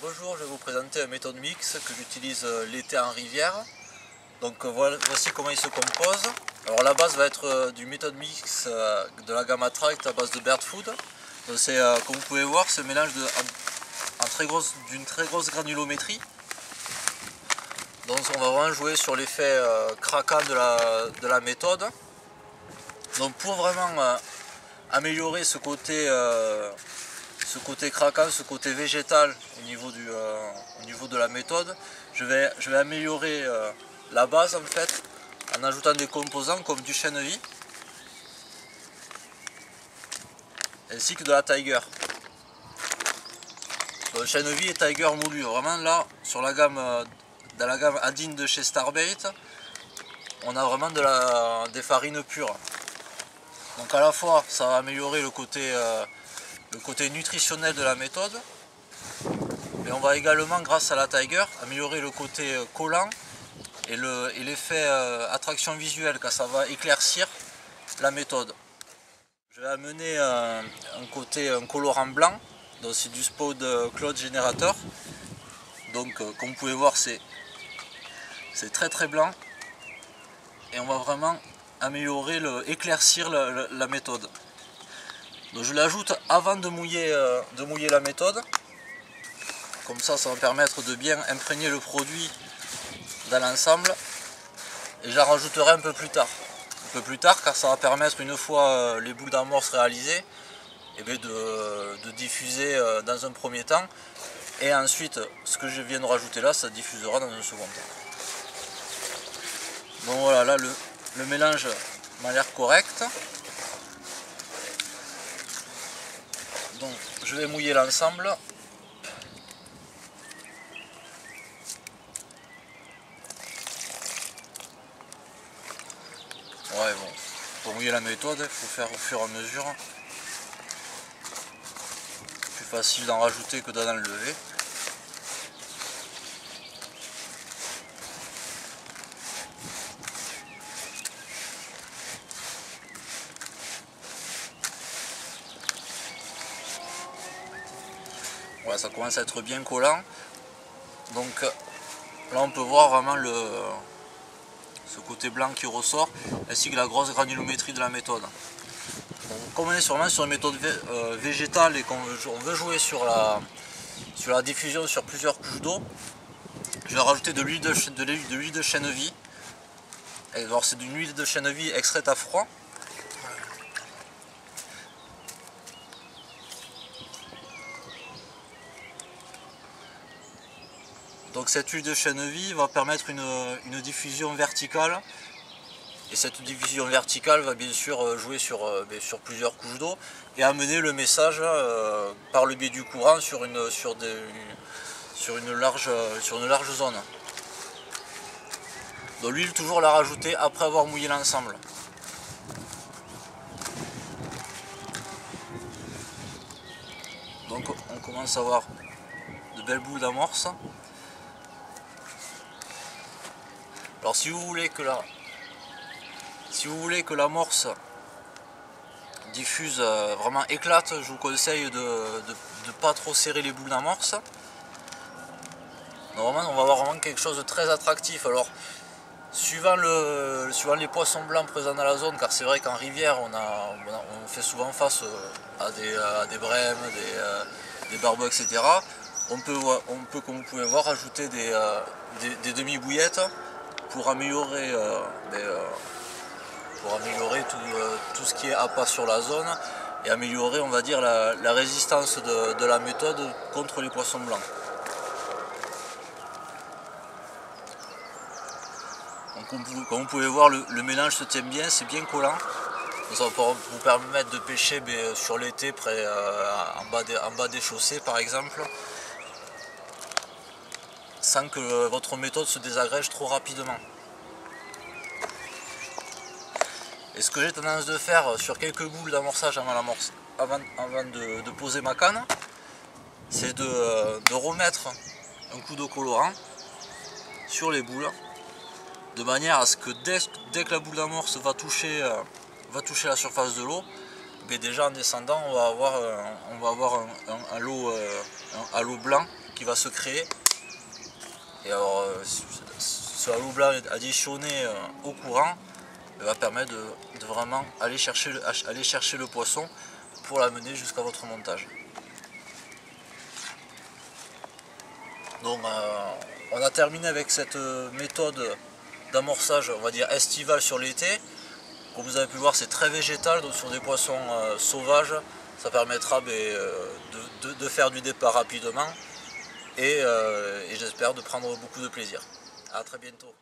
Bonjour, je vais vous présenter un méthode mix que j'utilise l'été en rivière. Donc voici comment il se compose. Alors la base va être du méthode mix de la gamme Attract à base de Bird Food. C'est comme vous pouvez voir, c'est un mélange d'une très grosse granulométrie. Donc on va vraiment jouer sur l'effet craquant de la méthode. Donc pour vraiment améliorer ce côté craquant, ce côté végétal au niveau de la méthode, je vais améliorer la base en fait en ajoutant des composants comme du chènevis ainsi que de la Tiger. Le chènevis et Tiger moulu, vraiment là sur la gamme dans la gamme Adin de chez Starbait, on a vraiment des farines pures. Donc à la fois ça va améliorer le côté nutritionnel de la méthode, mais on va également grâce à la Tiger améliorer le côté collant et l'effet attraction visuelle car ça va éclaircir la méthode. Je vais amener un colorant blanc, donc c'est du Spode Cloud Generator. Donc comme vous pouvez voir c'est très blanc et on va vraiment améliorer, éclaircir la méthode. Donc je l'ajoute avant de mouiller la méthode. Comme ça va permettre de bien imprégner le produit dans l'ensemble. Et j'en rajouterai un peu plus tard. Car ça va permettre, une fois les boules d'amorce réalisées, de diffuser dans un premier temps. Et ensuite, ce que je viens de rajouter là, ça diffusera dans un second temps. Donc voilà, là le mélange m'a l'air correct. Donc je vais mouiller l'ensemble. Ouais bon, pour mouiller la méthode, il faut faire au fur et à mesure. Plus facile d'en rajouter que d'en enlever. Voilà, ça commence à être bien collant. Donc là on peut voir vraiment ce côté blanc qui ressort, ainsi que la grosse granulométrie de la méthode. Bon, comme on est vraiment sur une méthode végétale et qu'on veut jouer sur la diffusion sur plusieurs couches d'eau, je vais rajouter de l'huile de chènevis. Alors c'est d'une huile de chènevis extraite à froid. Donc cette huile de chènevis va permettre une diffusion verticale. Et cette diffusion verticale va bien sûr jouer sur plusieurs couches d'eau et amener le message par le biais du courant sur une large zone. Donc l'huile toujours la rajouter après avoir mouillé l'ensemble. Donc on commence à avoir de belles boules d'amorce. Alors si vous voulez que l'amorce diffuse vraiment éclate, je vous conseille de ne pas trop serrer les boules d'amorce. Normalement on va avoir vraiment quelque chose de très attractif. Alors suivant les poissons blancs présents dans la zone, car c'est vrai qu'en rivière on fait souvent face à des brèmes, des barbeaux, etc. On peut, comme vous pouvez voir, ajouter des demi-bouillettes pour améliorer tout ce qui est appât sur la zone et améliorer, on va dire, la résistance de la méthode contre les poissons blancs. Donc, comme vous pouvez voir, le mélange se tient bien, c'est bien collant. Ça va vous permettre de pêcher sur l'été en bas des chaussées par exemple, sans que votre méthode se désagrège trop rapidement. Et ce que j'ai tendance de faire sur quelques boules d'amorçage avant de poser ma canne, c'est de remettre un coup de colorant sur les boules, de manière à ce que dès que la boule d'amorce va toucher la surface de l'eau, déjà en descendant on va avoir un halo blanc qui va se créer. Et alors ce halo blanc additionné au courant va permettre de vraiment aller chercher le poisson pour l'amener jusqu'à votre montage. Donc on a terminé avec cette méthode d'amorçage, on va dire estivale sur l'été. Comme vous avez pu voir, c'est très végétal, donc sur des poissons sauvages, ça permettra de faire du départ rapidement et j'espère de prendre beaucoup de plaisir. A très bientôt.